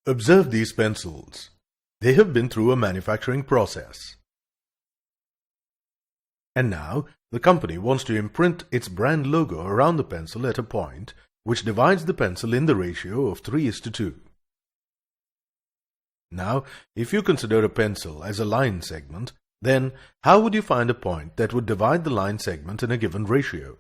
Observe these pencils. They have been through a manufacturing process. And now, the company wants to imprint its brand logo around the pencil at a point which divides the pencil in the ratio of 3:2. Now, if you consider a pencil as a line segment, then how would you find a point that would divide the line segment in a given ratio?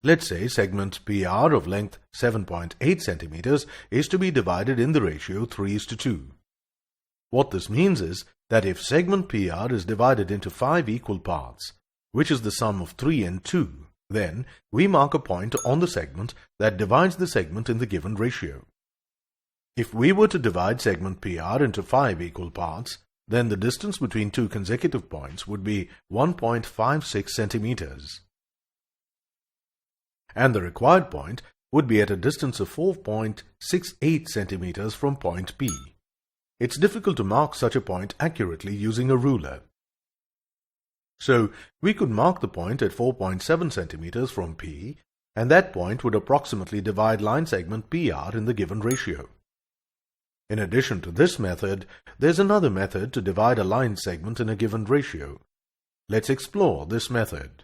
Let's say segment PR of length 7.8 centimeters is to be divided in the ratio 3:2. What this means is that if segment PR is divided into 5 equal parts, which is the sum of 3 and 2, then we mark a point on the segment that divides the segment in the given ratio. If we were to divide segment PR into 5 equal parts, then the distance between two consecutive points would be 1.56 centimeters. And the required point would be at a distance of 4.68 centimeters from point P. It's difficult to mark such a point accurately using a ruler. So, we could mark the point at 4.7 centimeters from P, and that point would approximately divide line segment PR in the given ratio. In addition to this method, there's another method to divide a line segment in a given ratio. Let's explore this method.